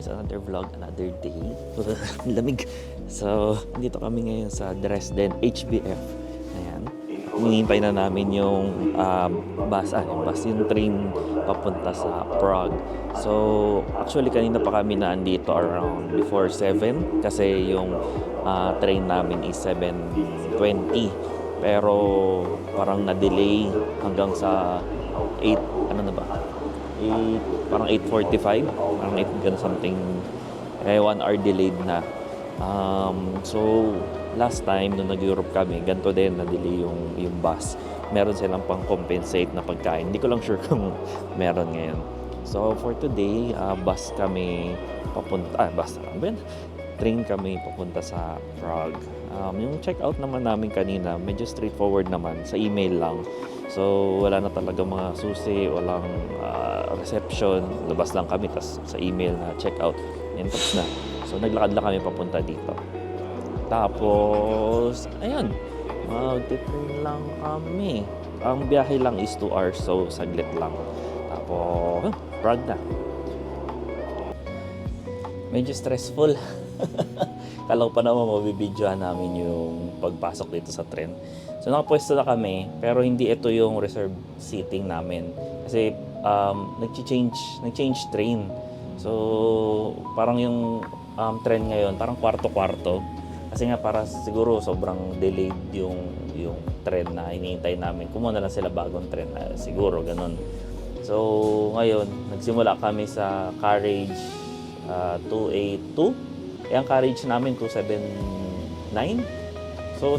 guys, another vlog, another day. Lamig. So, dito kami ngayon sa Dresden HBF. Ayan. Hinihintay na namin yung yung train papunta sa Prague. So, actually kanina pa kami naandito around before 7 kasi yung train namin is 7:20. Pero parang na-delay hanggang sa 8, ano na ba? 8, parang 8:45, parang 8 ganun something. 1 hour delayed na. So last time nung nag-Europe kami, ganito din na-delay yung bus. Meron silang pang-compensate na pagkain. Hindi ko lang sure kung meron ngayon. So for today, bus kami papunta, train kami papunta sa Prague. Yung check-out naman namin kanina, medyo straightforward naman, sa email lang. So wala na talaga mga susi, walang reception, labas lang kami, tas sa email na check-out, and tapos na. So naglakad lang kami papunta dito. Tapos, ayun, mag-train lang kami. Ang biyahe lang is 2 hours, so saglit lang. Tapos, Prague na. Medyo stressful. Kala ko pa naman mabibidyohan namin yung pagpasok dito sa tren. So nakapwesto na kami, pero hindi ito yung reserve seating namin. Kasi nag-change train. So parang yung tren ngayon, parang kwarto-kwarto. Kasi nga para siguro sobrang delayed yung tren na hinihintay namin. Kumuha na lang sila bagong tren na siguro ganun. So ngayon, nagsimula kami sa carriage 282. Ang carriage namin 279. So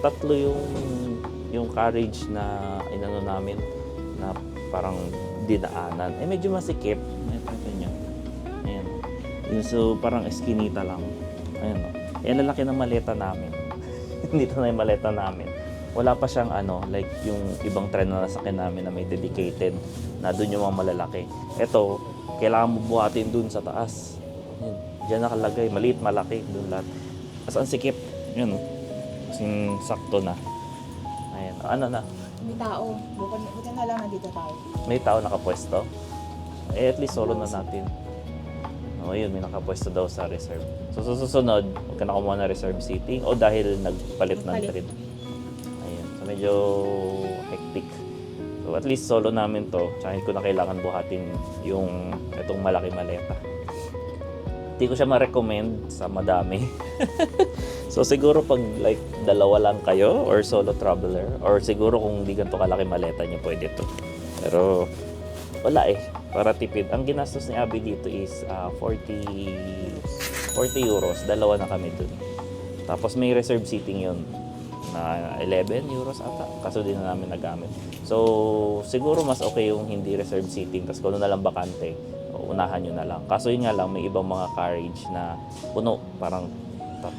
tatlo yung carriage na inano namin na parang dinaanan. Medyo masikip. Ayan. So parang eskinita lang. Ayan. Lalaki ng maleta namin. Dito na yung maleta namin. Wala pa siyang like yung ibang tren na nasakyan namin na may dedicated na doon yung mga malalaki. Ito, kailangan mo buhatin doon sa taas. Ayan. Diyan nakalagay, maliit, malaki, doon lahat. As ang sikip, yun, kasing sakto na. Ayan, ano na? May tao. Bukan na lang nandito tayo. May tao nakapwesto? At least solo na natin. Yun, may nakapwesto daw sa reserve. So, susunod, huwag ka na kumuha na reserve seating o dahil nagpalit ng trip. Ayan, so medyo hectic. So, at least solo namin to. Tsaka hindi ko na kailangan buhatin yung itong malaki maleta. Hindi ko siya ma-recommend sa madami. So siguro pag like dalawa lang kayo or solo traveler or siguro kung hindi ganito kalaki maleta niyo pwede to. Pero wala para tipid. Ang ginastos ni Abby dito is 40 euros. Dalawa na kami dun. Tapos may reserve seating yun na 11 euros ata. Kaso din na namin nagamit. So siguro mas okay yung hindi reserve seating. Tapos kung na lang bakante, unahan nyo na lang. Kaso yun nga lang, may ibang mga carriage na puno. Parang 6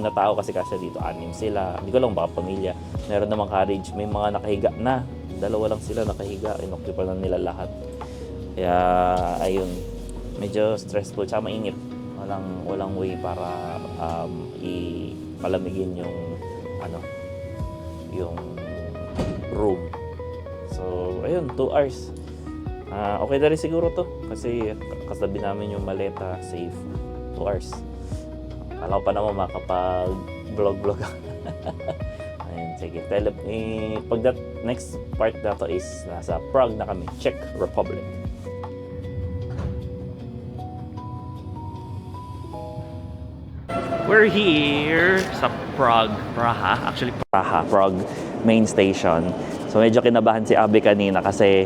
na tao kasi dito 6 sila. Hindi ko lang baka pamilya. Meron namang carriage, may mga nakahiga na. 2 lang sila nakahiga. Inoccupy na nila lahat. Kaya, ayun. Medyo stressful. Tsaka mainit. Walang way para palamigin yung room. So, ayun, 2 hours. Okay na rin siguro to kasi kasabi namin yung maleta, safe. 2 hours. Kala ko pa naman makapag-vlog. Ayun, sige. Pag that next part na to is nasa Prague na kami, Czech Republic. We're here sa Prague, Prague main station. So medyo kinabahan si Abby kanina kasi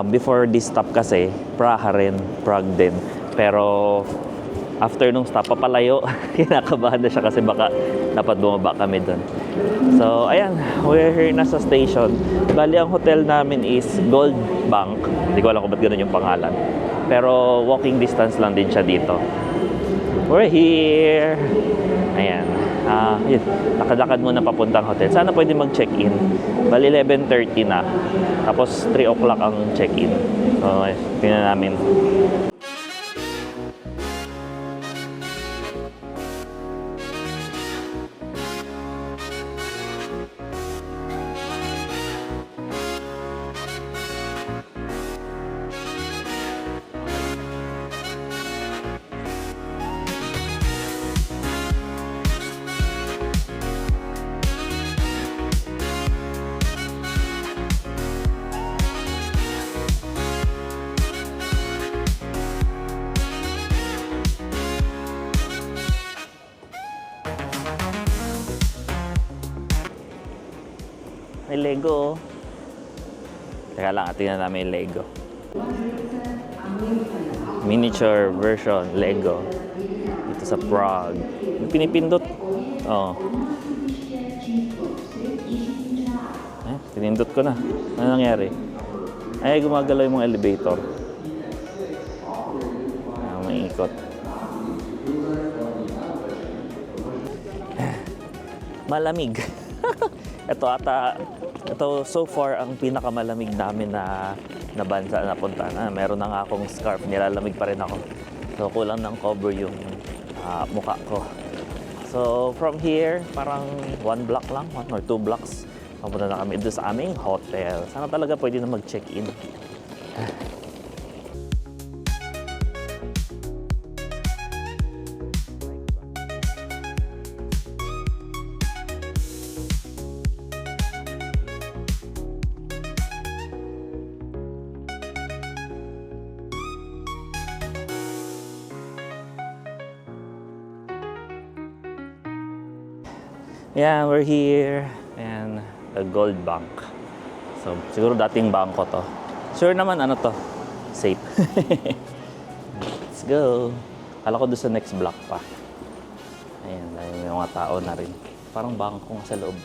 before this stop kasi, Prague din. Pero after nung stop, papalayo, kinakabahan na siya kasi baka dapat bumaba kami dun. So, ayan, we're here na sa station. Bali, ang hotel namin is Gold Bank. Hindi ko alam kung ba't ganun yung pangalan. Pero walking distance lang din siya dito. We're here! Ayan. Yun, lakad-lakad muna papuntang hotel. Sana pwede mag-check-in. Bali 11:30 na. Tapos 3 o'clock ang check-in. So, tingnan namin. May Lego. Teka lang, tingnan namin yung Lego. Miniature version Lego. Dito sa Prague. Yung pinipindot. Oh. Pinindot ko na. Ano nangyari? Ay, gumagalaw yung mga elevator. May ikot. Malamig. Ito so far ang pinakamalamig namin na bansa na punta na. Meron na nga akong scarf, nilalamig pa rin ako. So kulang ng cover yung mukha ko. So from here, parang 1 block lang, 1 or 2 blocks. Papunta na kami doon sa aming hotel. Sana talaga pwede na mag-check-in. Yeah, we're here. And the Gold Bank. So, siguro dating bangko to. Sure naman, ano to? Safe. Let's go. Kala ko doon sa next block pa. Ayan, may mga tao na rin. Parang bangko nga sa loob.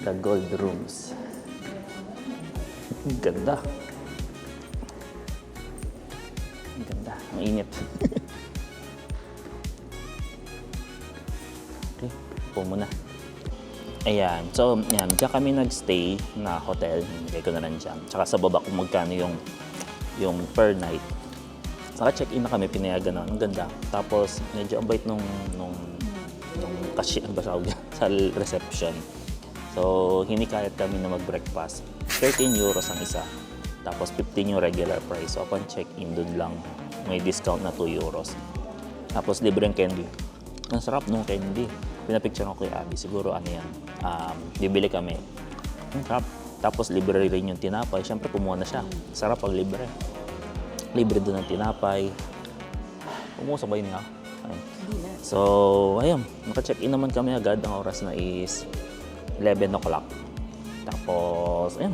The Gold Rooms. Ganda. Ang ganda. Ang init. Okay, po muna. Ayan. So, yan. Diyan kami nagstay na hotel. Nilagay ko na lang dyan. Tsaka sa baba kung magkano yung per night. Saka check-in na kami. Pinayagan na. Ang ganda. Tapos, medyo ang bait nung cashier ba sa reception. So, hinikayat kami na mag-breakfast. 13 euros ang isa. Tapos 15 yung regular price. So upon check-in, dun lang may discount na 2 euros. Tapos libre yung candy. Ang sarap nung candy. Pinapicture ko kay Abby. Siguro ano yan. Bibili kami. Ang sarap. Tapos libre rin yung tinapay. Siyempre kumuha na siya. Sarap pag libre. Libre dun ang tinapay. Umusabay niya. Ayun. So, ayun. Naka-check-in naman kami agad. Ang oras na is 11 o'clock. Tapos, ayun,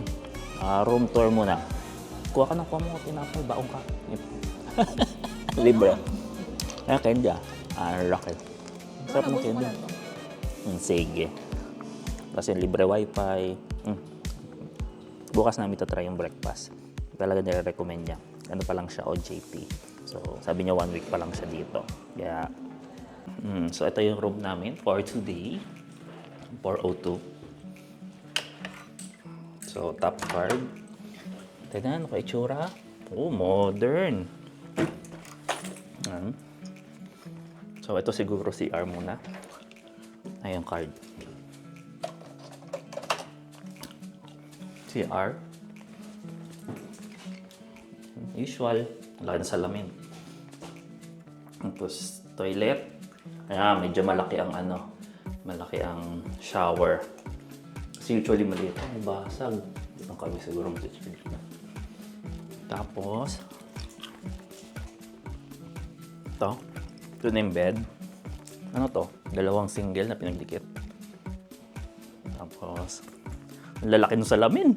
room tour muna. Kuha ka ng tinapay, baong ka. Libre. Kaya kenda. Rocket. Sarap ng kenda. Sige. Kasi libre wifi. Bukas namin tatry yung breakfast. Talaga nire-recommend niya. Ano pa lang siya, OJT. So, sabi niya 1 week pa lang siya dito. Kaya, so ito yung room namin for today. 402. So, top card. Tignan, naka-itsura. Oh, modern. So, ito siguro CR muna. Ay, yung card. CR. Usual. Laki na salamin. Tapos, toilet. Ayan, medyo malaki ang malaki ang shower. Kasi usually maliit. Ay, basag. Dito kami siguro mag-change na. Tapos, ito na yung bed. Ano to? 2 single na pinagdikit. Tapos, ang lalaki ng salamin.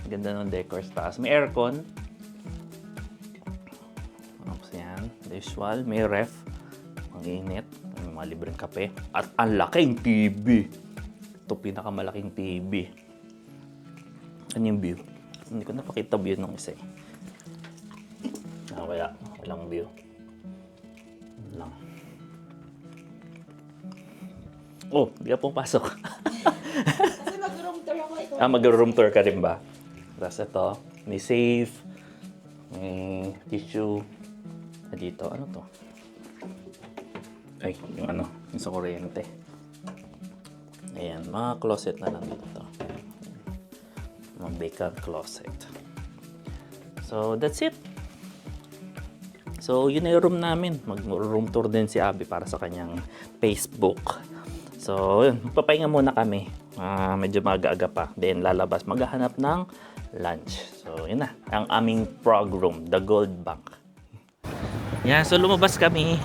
Ganda ng decor sa taas. May aircon. Tapos yan. Usual. May ref. Ang init. May mga libreng kape. At ang laking TV. Ito pinakamalaking TV. Ano yung view? Hindi ko napakita view nung isa eh. Walang view. Lang. Oh, di ka pumasok. Kasi mag-room tour ako. Ikaw. Mag-room tour ka rin ba? Tapos ito, may safe, may tissue. Dito, ano to? Ay, yung sa kuryente. Ayan, mga closet na lang dito. Mga vacant closet. So, that's it. So, yun na yung room namin. Mag-room tour din si Abby para sa kanyang Facebook. So, yun. Magpapahinga muna kami. Medyo maaga-aga pa. Then lalabas, maghahanap ng lunch. So yun na, ang aming prog room, the Gold Bank. Yeah, so lumabas kami.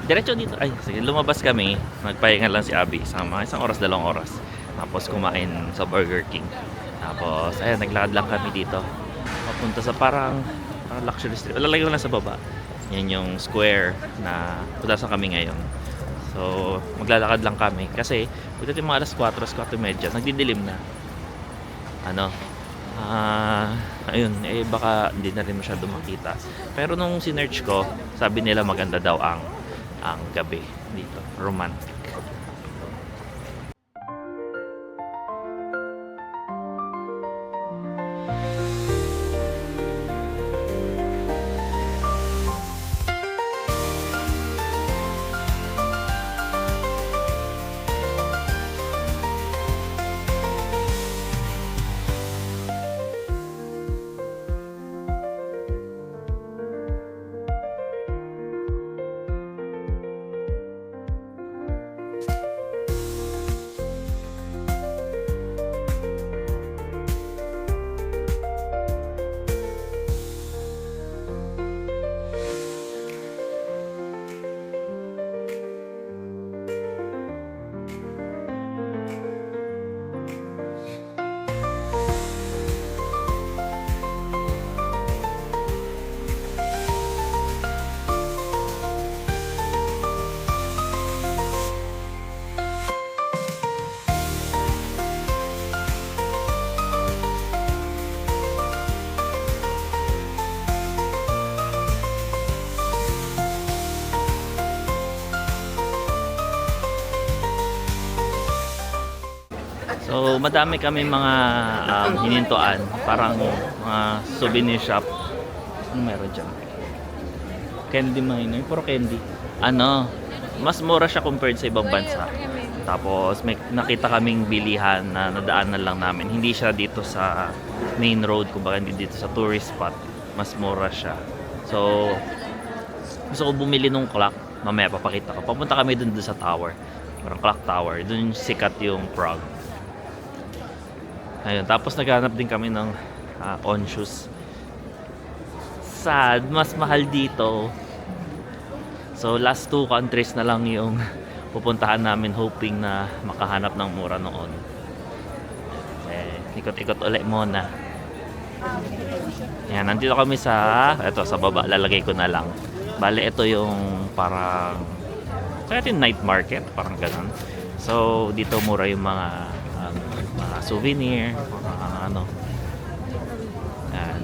Diretso dito. Ay, sige, lumabas kami. Nagpahinga lang si Abby. Sa mga 1 oras, 2 oras. Tapos kumain sa Burger King. Tapos, ayan, naglakad lang kami dito. Papunta sa parang luxury street. Lalagay ko lang sa baba. Yan yung square na kung saan kami ngayon. So, maglalakad lang kami. Kasi, pagdating mga alas 4, 4:30, nagdidilim na. Ayun, baka hindi na rin masyado makita. Pero nung sinearch ko, sabi nila maganda daw ang gabi dito. Romantic. So, madami kami mga hinintuan. Parang mga souvenir shop. Ano meron dyan? Candy Miner. Puro candy. Mas mura siya compared sa ibang bansa. Tapos, may nakita kaming bilihan na nadaanan lang namin. Hindi siya dito sa main road. Kumbaga hindi dito sa tourist spot. Mas mura siya. So, gusto ko bumili nung clock. Mamaya papakita ko. Papunta kami dun sa tower. Parang clock tower. Dun sikat yung Prague. Ayun, tapos naghanap din kami ng on shoes. Sad, mas mahal dito. So last 2 countries na lang yung pupuntahan namin, hoping na makahanap ng mura noon. Ikot-ikot ulit muna. Ayan, nandito kami sa baba, lalagay ko na lang. Bale, ito yung parang sa atin night market, parang ganun. So dito mura yung mga souvenir, mga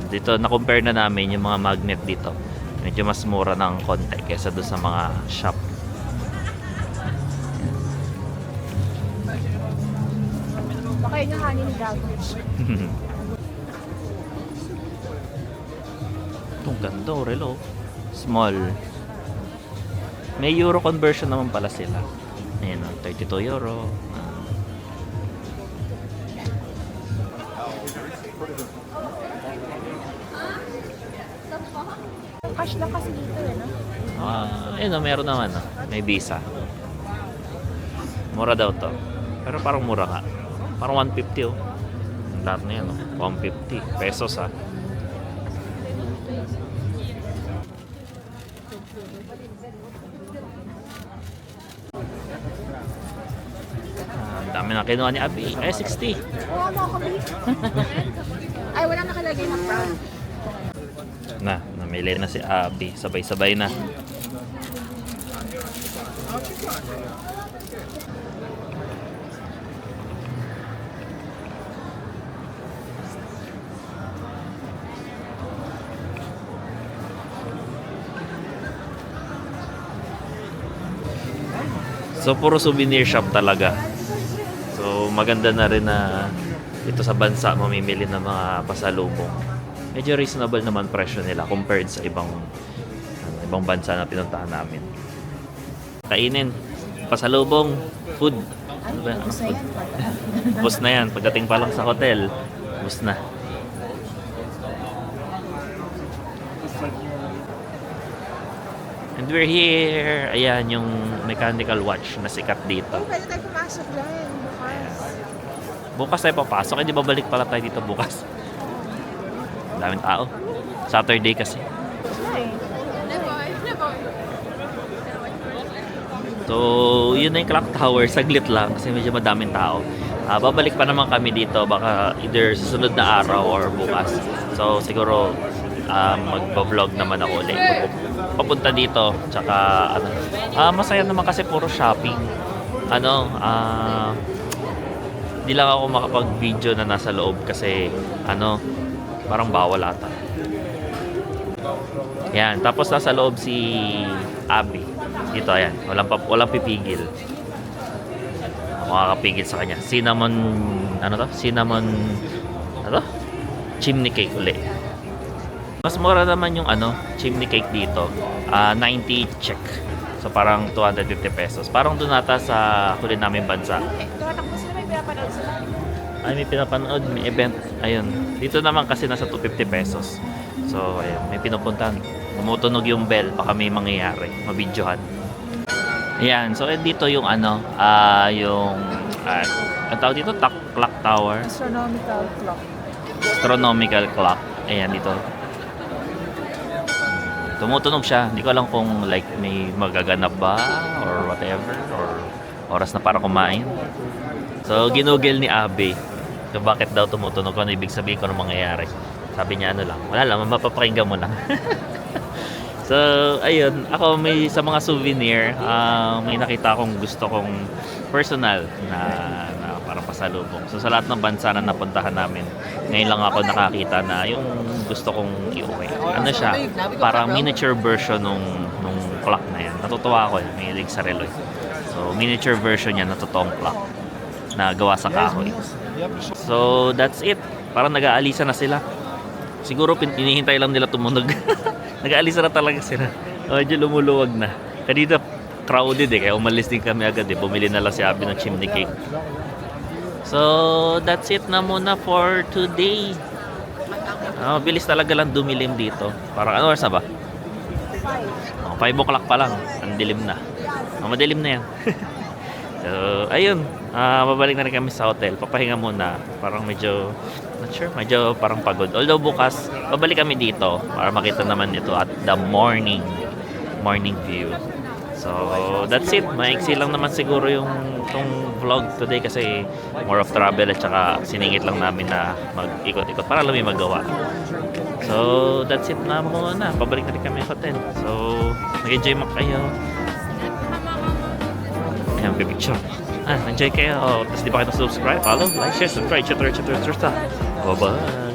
dito na-compare na namin yung mga magnet dito. Medyo mas mura ng konti kaysa doon sa mga shop. Baka yun yung honey ni Gago. Itong ganda, relo. Small. May euro conversion naman pala sila. Ayan, 32 euro. Cash lang kasi dito no? Meron naman. May visa. Mura daw to. Pero parang mura nga. Parang 150 oh. Lahat na yan 150 pesos ha. Dami na kinuha ni Abby. 60. Oo, mo ako, Ay, wala nakalagay na brown. Namili na si Abby. Sabay-sabay na. So, puro souvenir shop talaga. So, maganda na rin na ito sa bansa mamimili ng mga pasalubong. Medyo reasonable naman presyo nila compared sa ibang bansa na pinuntahan namin. Kainin, pasalubong, food. Ano ba? Food. Bus na yan. Pagdating pa lang sa hotel, bus na. And we're here. Ayan, yung mechanical watch na sikat dito. Pwede tayo pumasok lang bukas. Bukas tayo papasok. Hindi babalik pala tayo dito bukas. Daming tao. Saturday kasi. So, yun na yung clock tower. Saglit lang kasi medyo madaming tao. Babalik pa naman kami dito. Baka either susunod na araw or bukas. So, siguro magpa-vlog naman ako ulit. Papunta dito. Tsaka, masaya naman kasi puro shopping. Di lang ako makapag-video na nasa loob kasi, parang bawal ata. Yan. Tapos nasa loob si Abby. Dito, ayan. Walang pipigil. Makakapigil sa kanya. Cinnamon, chimney cake uli. Mas mura naman yung chimney cake dito. 90 check. So parang 250 pesos. Parang doon ata sa huli namin bansa. Tumatakbo sila, may pinapanood sila. Ay, may pinapanood, may event. Ayun. Dito naman kasi nasa 250 pesos. So, ayun, may pinupuntahan. Tumutunog yung bell, baka may mangyayari. Mabidyohan. Ayan, so dito yung ang tawag dito, clock tower. Astronomical clock. Astronomical clock. Ayan, dito. Tumutunog siya. Hindi ko alam kung like may magaganap ba or whatever or oras na para kumain. So, ginugel ni Abe. So, bakit daw tumutunog? Ano ibig sabihin ko ng mangyayari? Sabi niya lang. Wala lang, mapapakinggan mo lang. So, ayun. Ako may sa mga souvenir, may nakita akong gusto kong personal na parang pasalubong. So, sa lahat ng bansa na napuntahan namin, ngayon lang ako nakakita na yung gusto kong iuwi. Ano siya? Parang miniature version nung clock na yan. Natutuwa ako may mahilig sa relo. So, miniature version yan na totoong clock na gawa sa kahoy. So, that's it. Parang nag-aalisa na sila. Siguro hinihintay lang nila tumunog. Nag-aalisa na talaga sila. Medyo lumuluwag na. Kanina crowded kaya umalis din kami agad Bumili na lang si Abby ng chimney cake. So, that's it na muna for today. Bilis talaga lang dumilim dito. Parang ano oras na ba? 5 o'clock pa lang. Ang dilim na. Madilim na yan. So, ayun. Babalik na rin kami sa hotel. Papahinga muna. Parang medyo, not sure, medyo parang pagod. Although bukas, babalik kami dito para makita naman ito at the morning view. So, that's it. Maiksi lang naman siguro yung itong vlog today kasi more of travel at saka siningit lang namin na mag-ikot-ikot para lang may magawa. So, that's it na muna. Pabalik na rin kami sa hotel. So, nag-enjoy mo kayo. Ayan, pipicture. Enjoy kayo. Tapos di ba kayo subscribe, follow, like, share, subscribe, etc. Bye-bye.